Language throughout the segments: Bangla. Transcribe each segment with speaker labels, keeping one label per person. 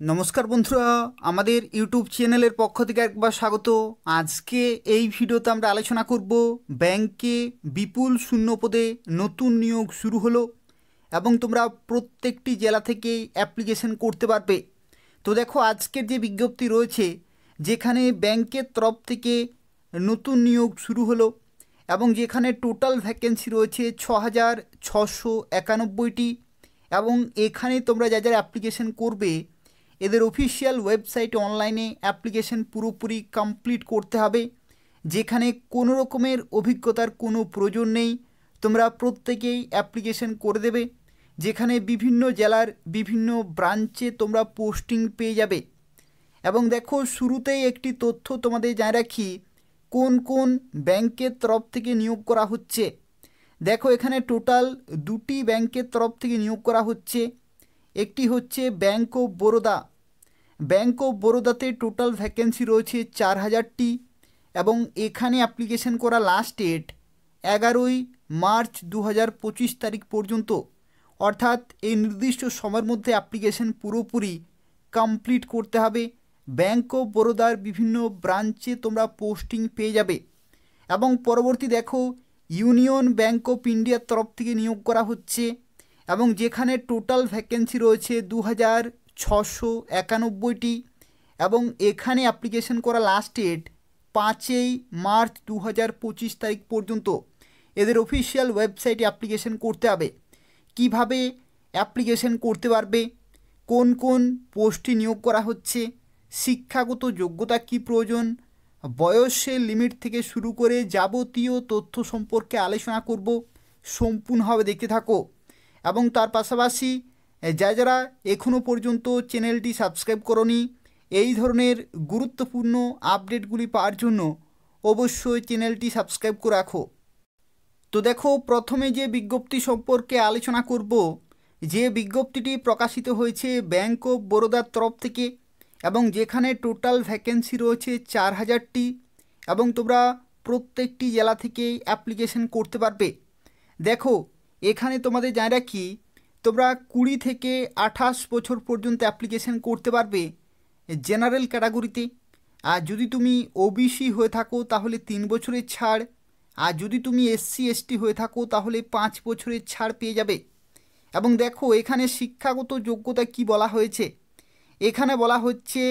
Speaker 1: নমস্কার বন্ধুরা, আমাদের ইউটিউব চ্যানেলের পক্ষ থেকে একবার স্বাগত। আজকে এই ভিডিওতে আমরা আলোচনা করব ব্যাংকে বিপুল শূন্য পদে নতুন নিয়োগ শুরু হলো এবং তোমরা প্রত্যেকটি জেলা থেকে অ্যাপ্লিকেশন করতে পারবে। তো দেখো, আজকের যে বিজ্ঞপ্তি রয়েছে, যেখানে ব্যাংকের তরফ থেকে নতুন নিয়োগ শুরু হলো এবং যেখানে টোটাল ভ্যাকেন্সি রয়েছে 6,691টি এবং এখানে তোমরা যারা অ্যাপ্লিকেশন করবে এদের অফিসিয়াল ওয়েবসাইটে অনলাইনে অ্যাপ্লিকেশন পুরোপুরি কমপ্লিট করতে হবে, যেখানে কোনো রকমের অভিজ্ঞতার কোনো প্রয়োজন নেই। তোমরা প্রত্যেকেই অ্যাপ্লিকেশন করে দেবে, যেখানে বিভিন্ন জেলার বিভিন্ন ব্রাঞ্চে তোমরা পোস্টিং পেয়ে যাবে। এবং দেখো, শুরুতেই একটি তথ্য তোমাদের জানিয়ে রাখি, কোন কোন ব্যাংকের তরফ থেকে নিয়োগ করা হচ্ছে। দেখো, এখানে টোটাল দুটি ব্যাংকের তরফ থেকে নিয়োগ করা হচ্ছে। একটি হচ্ছে bank of Baroda. Bank of বরোদাতে টোটাল ভ্যাকেন্সি রয়েছে 4,000টি এবং এখানে অ্যাপ্লিকেশন করা লাস্ট ডেট 11ই মার্চ 2025 তারিখ পর্যন্ত, অর্থাৎ এই নির্দিষ্ট সময়ের মধ্যে অ্যাপ্লিকেশন পুরোপুরি কমপ্লিট করতে হবে। ব্যাংক অফ বরোদার বিভিন্ন ব্রাঞ্চে তোমরা পোস্টিং পেয়ে যাবে। এবং পরবর্তী দেখো, ইউনিয়ন ব্যাংক অফ ইন্ডিয়ার তরফ থেকে নিয়োগ করা হচ্ছে এবং যেখানে টোটাল ভ্যাকেন্সি রয়েছে 2,691টি এবং এখানে অ্যাপ্লিকেশন করা লাস্ট ডেট 5ই মার্চ 2025 তারিখ পর্যন্ত। এদের অফিসিয়াল ওয়েবসাইটে অ্যাপ্লিকেশন করতে হবে। কিভাবে অ্যাপ্লিকেশন করতে পারবে, কোন কোন পোস্টে নিয়োগ করা হচ্ছে, শিক্ষাগত যোগ্যতা কী প্রয়োজন, বয়সের লিমিট থেকে শুরু করে যাবতীয় তথ্য সম্পর্কে আলোচনা করব। সম্পূর্ণভাবে দেখতে থাকো এবং তার পাশাপাশি যারা এখনও পর্যন্ত চ্যানেলটি সাবস্ক্রাইব করোনি, এই ধরনের গুরুত্বপূর্ণ আপডেটগুলি পাওয়ার জন্য অবশ্যই চ্যানেলটি সাবস্ক্রাইব করে রাখো। তো দেখো, প্রথমে যে বিজ্ঞপ্তি সম্পর্কে আলোচনা করব, যে বিজ্ঞপ্তিটি প্রকাশিত হয়েছে ব্যাংক অফ বরোদার তরফ থেকে এবং যেখানে টোটাল ভ্যাকেন্সি রয়েছে 4,000টি এবং তোমরা প্রত্যেকটি জেলা থেকে অ্যাপ্লিকেশন করতে পারবে। দেখো, এখানে তোমাদের জানিয়ে রাখি, তোমরা 20 থেকে 28 বছর পর্যন্ত অ্যাপ্লিকেশন করতে পারবে জেনারেল ক্যাটাগরিতে। আর যদি তুমি ওবিসি হয়ে থাকো তাহলে 3 বছরের ছাড়, আর যদি তুমি এসসি এসটি হয়ে থাকো তাহলে 5 বছরের ছাড় পেয়ে যাবে। এবং দেখো, এখানে শিক্ষাগত যোগ্যতা কি বলা হয়েছে। এখানে বলা হচ্ছে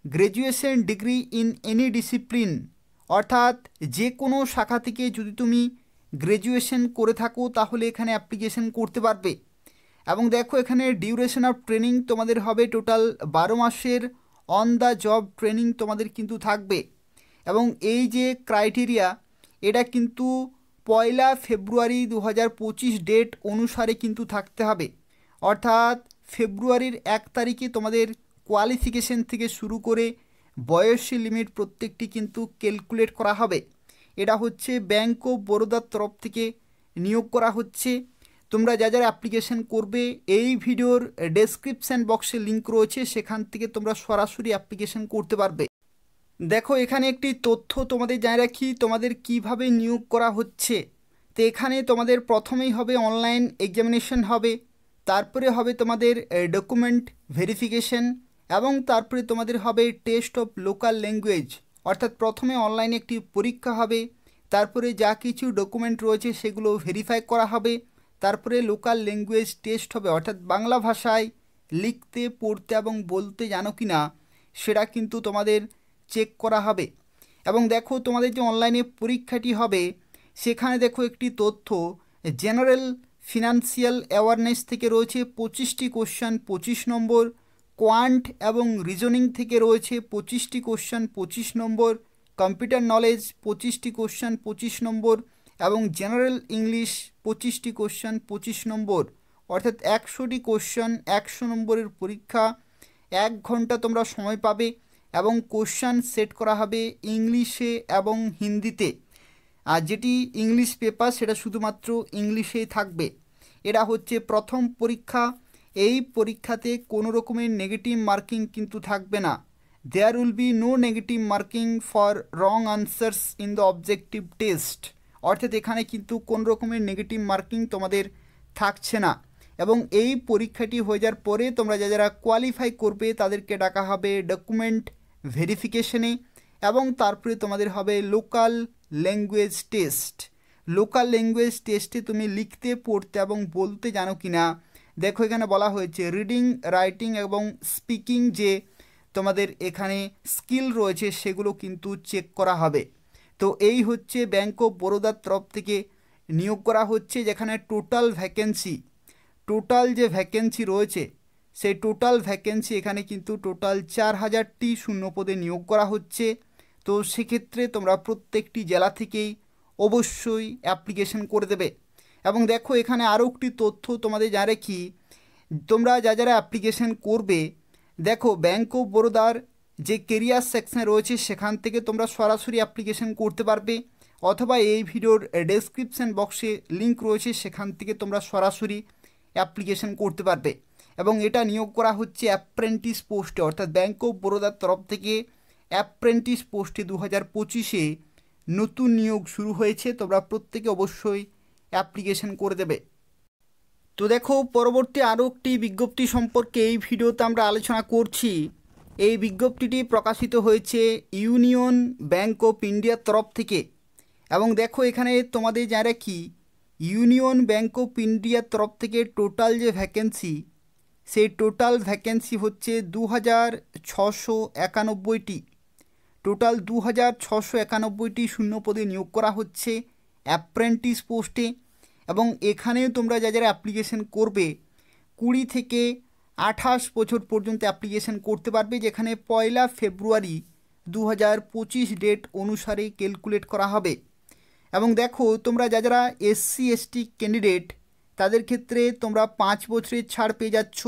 Speaker 1: graduation degree in any discipline, অর্থাৎ যে কোনো শাখা থেকে যদি তুমি গ্র্যাজুয়েশন করে থাকো তাহলে এখানে অ্যাপ্লিকেশন করতে পারবে। এবং দেখো, এখানে ডিউরেশন অফ ট্রেনিং তোমাদের হবে টোটাল 12 মাসের অন দ্য জব ট্রেনিং তোমাদের কিন্তু থাকবে। এবং এই যে ক্রাইটেরিয়া, এটা কিন্তু 1 ফেব্রুয়ারি 2025 ডেট অনুসারে কিন্তু থাকতে হবে, অর্থাৎ ফেব্রুয়ারির 1 তারিখে তোমাদের কোয়ালিফিকেশন থেকে শুরু করে বয়সের লিমিট প্রত্যেকটি কিন্তু ক্যালকুলেট করা হবে। এটা হচ্ছে ব্যাংক অফ বরোদার তরফ থেকে নিয়োগ করা হচ্ছে। তোমরা যারা অ্যাপ্লিকেশন করবে, এই ভিডিওর ডেসক্রিপশান বক্সে লিঙ্ক রয়েছে, সেখান থেকে তোমরা সরাসরি অ্যাপ্লিকেশন করতে পারবে। দেখো, এখানে একটি তথ্য তোমাদের জানিয়ে রাখি, তোমাদের কিভাবে নিয়োগ করা হচ্ছে। তো এখানে তোমাদের প্রথমেই হবে অনলাইন এক্সামিনেশন হবে, তারপরে হবে তোমাদের ডকুমেন্ট ভেরিফিকেশন এবং তারপরে তোমাদের হবে টেস্ট অফ লোকাল ল্যাঙ্গুয়েজ, অর্থাৎ প্রথমে অনলাইনে একটি পরীক্ষা হবে, তারপরে যা কিছু ডকুমেন্ট রয়েছে সেগুলো ভেরিফাই করা হবে, তারপরে লোকাল ল্যাঙ্গুয়েজ টেস্ট হবে, অর্থাৎ বাংলা ভাষায় লিখতে পড়তে এবং বলতে জানো কি না সেটা কিন্তু তোমাদের চেক করা হবে। এবং দেখো, তোমাদের যে অনলাইনে পরীক্ষাটি হবে সেখানে দেখো একটি তথ্য, জেনারেল ফিনান্সিয়াল অ্যাওয়ারনেস থেকে রয়েছে 25টি কোশ্চেন 25 নম্বর, কোয়ান্ট এবং রিজনিং থেকে রয়েছে 25টি কোশ্চেন 25 নম্বর, কম্পিউটার নলেজ 25টি কোশ্চেন 25 নম্বর এবং জেনারেল ইংলিশ 25টি কোশ্চেন 25 নম্বর, অর্থাৎ 100টি কোশ্চেন 100 নম্বরের পরীক্ষা। 1 ঘন্টা তোমরা সময় পাবে এবং কোশ্চেন সেট করা হবে ইংলিশে এবং হিন্দিতে। আর যেটি ইংলিশ পেপার সেটা শুধুমাত্র ইংলিশেই থাকবে। এটা হচ্ছে প্রথম পরীক্ষা। এই পরীক্ষাতে কোনো রকমের নেগেটিভ মার্কিং কিন্তু থাকবে না। There will be no negative marking for wrong answers in the objective test, অর্থাৎ এখানে কিন্তু কোনো রকমের নেগেটিভ মার্কিং তোমাদের থাকছে না। এবং এই পরীক্ষাটি হয়ে যাওয়ার পরে তোমরা যারা কোয়ালিফাই করবে তাদেরকে ডাকা হবে ডকুমেন্ট ভেরিফিকেশনে, এবং তারপরে তোমাদের হবে local language test. Local language টেস্টে তুমি লিখতে, পড়তে এবং বলতে জানো কি না। দেখো এখানে বলা হয়েছে রিডিং, রাইটিং এবং স্পিকিং যে তোমাদের এখানে স্কিল রয়েছে সেগুলো কিন্তু চেক করা হবে। তো এই হচ্ছে ব্যাঙ্ক অফ বরোদার তরফ থেকে নিয়োগ করা হচ্ছে, যেখানে টোটাল যে ভ্যাকেন্সি রয়েছে সেই টোটাল ভ্যাকেন্সি এখানে কিন্তু টোটাল 4000টি শূন্যপদে নিয়োগ করা হচ্ছে। তো সেক্ষেত্রে তোমরা প্রত্যেকটি জেলা থেকেই অবশ্যই অ্যাপ্লিকেশন করে দেবে। এবং দেখো এখানে আরও একটি তথ্য তোমাদের যা রাখি, তোমরা যারা অ্যাপ্লিকেশন করবে, দেখো ব্যাঙ্ক অফ বরোদার যে কেরিয়ার সেকশন রয়েছে সেখান থেকে তোমরা সরাসরি অ্যাপ্লিকেশন করতে পারবে, অথবা এই ভিডিওর ডেসক্রিপশন বক্সে লিঙ্ক রয়েছে সেখান থেকে তোমরা সরাসরি অ্যাপ্লিকেশন করতে পারবে। এবং এটা নিয়োগ করা হচ্ছে অ্যাপ্রেন্টিস পোস্টে, অর্থাৎ ব্যাঙ্ক অফ বরোদার তরফ থেকে অ্যাপ্রেন্টিস পোস্টে 2025-এ নতুন নিয়োগ শুরু হয়েছে। তোমরা প্রত্যেকে অবশ্যই অ্যাপ্লিকেশন করে দেবে। তো দেখো পরবর্তী আরও একটি বিজ্ঞপ্তি সম্পর্কে এই ভিডিওতে আমরা আলোচনা করছি। এই বিজ্ঞপ্তিটি প্রকাশিত হয়েছে ইউনিয়ন ব্যাঙ্ক অফ ইন্ডিয়ার তরফ থেকে। এবং দেখো এখানে তোমাদের যা রাখি, ইউনিয়ন ব্যাঙ্ক অফ ইন্ডিয়ার তরফ থেকে টোটাল যে ভ্যাকেন্সি, সেই টোটাল ভ্যাকেন্সি হচ্ছে 2691টি। টোটাল 2691টি শূন্যপদে নিয়োগ করা হচ্ছে অ্যাপ্রেন্টিস পোস্টে। এবং এখানে তোমরা যারা অ্যাপ্লিকেশন করবে 20 থেকে 28 বছর পর্যন্ত অ্যাপ্লিকেশন করতে পারবে, যেখানে 1 ফেব্রুয়ারি 2025 ডেট অনুসারে ক্যালকুলেট করা হবে। এবং দেখো তোমরা যারা SC ST ক্যান্ডিডেট তাদের ক্ষেত্রে তোমরা 5 বছরের ছাড় পেয়ে যাচ্ছ,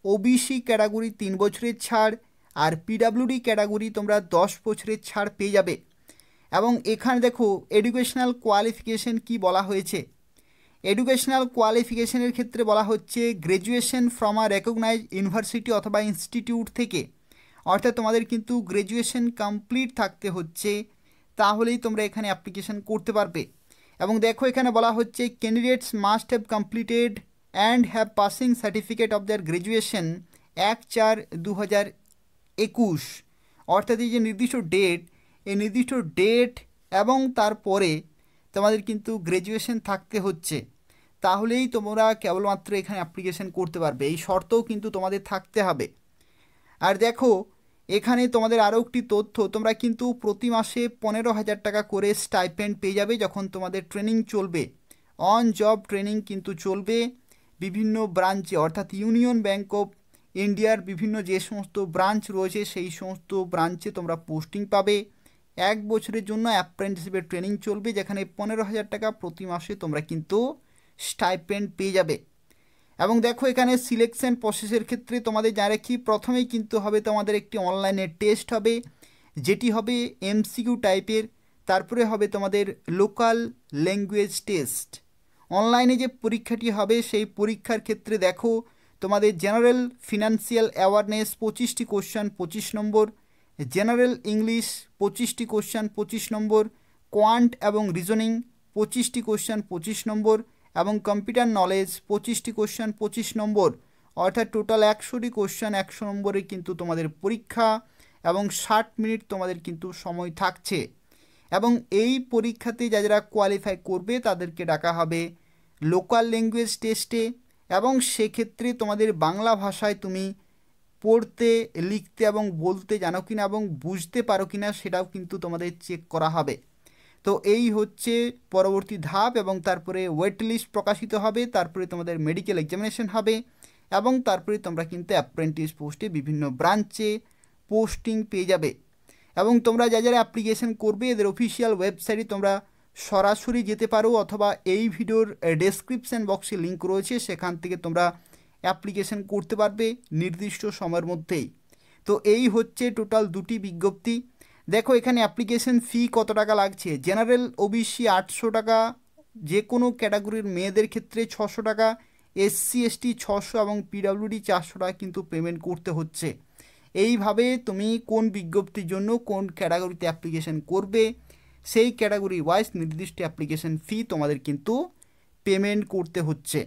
Speaker 1: OBC ক্যাটাগরি 3 বছরের ছাড়, আর PWD ক্যাটাগরি তোমরা 10 বছরের ছাড় পেয়ে যাবে। এবং এখানে দেখো এডুকেশনাল কোয়ালিফিকেশন কি বলা হয়েছে। এডুকেশনাল কোয়ালিফিকেশনের ক্ষেত্রে বলা হচ্ছে graduation from a recognized university অথবা ইনস্টিটিউট থেকে, অর্থাৎ তোমাদের কিন্তু গ্র্যাজুয়েশন কমপ্লিট থাকতে হচ্ছে, তাহলেই তোমরা এখানে অ্যাপ্লিকেশন করতে পারবে। এবং দেখো এখানে বলা হচ্ছে candidates must have completed and have passing certificate of their graduation 1/4/2021, অর্থাৎ এই যে নির্দিষ্ট ডেট, এই নির্দিষ্ট ডেট এবং তারপরে তোমাদের কিন্তু গ্র্যাজুয়েশন থাকতে হচ্ছে, তাহলেই তোমরা কেবলমাত্র এখানে অ্যাপ্লিকেশন করতে পারবে। এই শর্তও কিন্তু তোমাদের থাকতে হবে। আর দেখো এখানে তোমাদের আরও একটি তথ্য, তোমরা কিন্তু প্রতি মাসে 15,000 টাকা করে স্টাইপেন্ড পেয়ে যাবে যখন তোমাদের ট্রেনিং চলবে। অন জব ট্রেনিং কিন্তু চলবে বিভিন্ন ব্রাঞ্চে, অর্থাৎ ইউনিয়ন ব্যাঙ্ক অফ ইন্ডিয়ার বিভিন্ন যে সমস্ত ব্রাঞ্চ রয়েছে সেই সমস্ত ব্রাঞ্চে তোমরা পোস্টিং পাবে। 1 বছরের জন্য অ্যাপ্রেন্টিসশিপের ট্রেনিং চলবে, যেখানে 15,000 টাকা প্রতি মাসে তোমরা কিন্তু স্টাইপেন্ড পেয়ে যাবে। এবং দেখো এখানে সিলেকশন প্রসেসের ক্ষেত্রে তোমাদের যা রাখি, প্রথমেই কিন্তু হবে তোমাদের একটি অনলাইনে টেস্ট হবে, যেটি হবে MCQ টাইপের। তারপরে হবে তোমাদের লোকাল ল্যাঙ্গুয়েজ টেস্ট। অনলাইনে যে পরীক্ষাটি হবে সেই পরীক্ষার ক্ষেত্রে দেখো তোমাদের জেনারেল ফিনান্সিয়াল অ্যাওয়ারনেস 25টি কোশ্চেন 25 নম্বর, জেনারেল ইংলিশ 25টি কোশ্চেন 25 নম্বর, কোয়ান্ট এবং রিজনিং 25টি কোশ্চেন 25 নম্বর, এবং কম্পিউটার নলেজ 25টি কোশ্চেন 25 নম্বর, অর্থাৎ টোটাল 100টি কোশ্চেন 100 নম্বরে কিন্তু তোমাদের পরীক্ষা, এবং 60 মিনিট তোমাদের কিন্তু সময় থাকছে। এবং এই পরীক্ষাতে যারা কোয়ালিফাই করবে তাদেরকে ডাকা হবে লোকাল ল্যাঙ্গুয়েজ টেস্টে। এবং সেক্ষেত্রে তোমাদের বাংলা ভাষায় তুমি পড়তে, লিখতে এবং বলতে জানো কিনা এবং বুঝতে পারো কিনা সেটাও কিন্তু তোমাদের চেক করা হবে। তো এই হচ্ছে পরবর্তী ধাপ। এবং তারপরে ওয়েট লিস্ট প্রকাশিত হবে, তারপরে তোমাদের মেডিকেল এক্সামিনেশন হবে, এবং তারপরে তোমরা কিন্তু অ্যাপ্রেন্টিস পোস্টে বিভিন্ন ব্রাঞ্চে পোস্টিং পেয়ে যাবে। এবং তোমরা যারা অ্যাপ্লিকেশন করবে এদের অফিসিয়াল ওয়েবসাইটে তোমরা সরাসরি যেতে পারো, অথবা এই ভিডিওর ডেসক্রিপশন বক্সে লিঙ্ক রয়েছে সেখান থেকে তোমরা অ্যাপ্লিকেশন করতে পারবে নির্দিষ্ট সময়ের মধ্যেই। তো এই হচ্ছে টোটাল 2টি বিজ্ঞপ্তি। দেখো এখানে অ্যাপ্লিকেশন ফি কত টাকা লাগছে। জেনারেল OBC 800 টাকা, যে কোনো ক্যাটাগরির মেয়েদের ক্ষেত্রে 600 টাকা, SC ST 600 এবং PWD 400 টাকা কিন্তু পেমেন্ট করতে হচ্ছে। এইভাবে তুমি কোন বিজ্ঞপ্তির জন্য কোন ক্যাটাগরিতে অ্যাপ্লিকেশন করবে সেই ক্যাটাগরি ওয়াইজ নির্দিষ্ট অ্যাপ্লিকেশন ফি তোমাদের কিন্তু পেমেন্ট করতে হচ্ছে।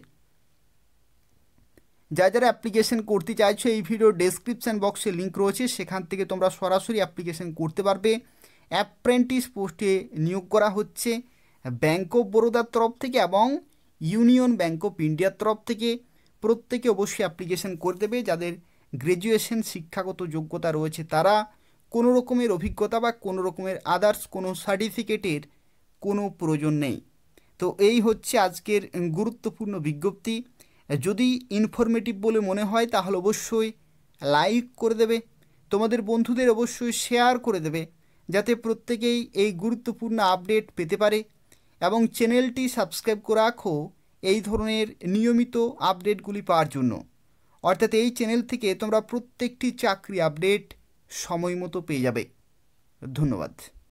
Speaker 1: যারা অ্যাপ্লিকেশন করতে চাইছো এই ভিডিও ডেসক্রিপশান বক্সে লিঙ্ক রয়েছে, সেখান থেকে তোমরা সরাসরি অ্যাপ্লিকেশন করতে পারবে। অ্যাপ্রেন্টিস পোস্টে নিয়োগ করা হচ্ছে ব্যাঙ্ক অফ বরোদার তরফ থেকে এবং ইউনিয়ন ব্যাঙ্ক অফ ইন্ডিয়ার তরফ থেকে। প্রত্যেকে অবশ্যই অ্যাপ্লিকেশন করে দেবে যাদের গ্র্যাজুয়েশন শিক্ষাগত যোগ্যতা রয়েছে, তারা কোনো রকমের অভিজ্ঞতা বা কোনো রকমের আদার্স কোনো সার্টিফিকেটের কোনো প্রয়োজন নেই। তো এই হচ্ছে আজকের গুরুত্বপূর্ণ বিজ্ঞপ্তি। যদি ইনফরমেটিভ বলে মনে হয় তাহলে অবশ্যই লাইক করে দেবে, তোমাদের বন্ধুদের অবশ্যই শেয়ার করে দেবে, যাতে প্রত্যেকেই এই গুরুত্বপূর্ণ আপডেট পেতে পারে। এবং চ্যানেলটি সাবস্ক্রাইব করে রাখো এই ধরনের নিয়মিত আপডেটগুলি পাওয়ার জন্য। অর্থাৎ এই চ্যানেল থেকে তোমরা প্রত্যেকটি চাকরি আপডেট সময় মতো পেয়ে যাবে। ধন্যবাদ।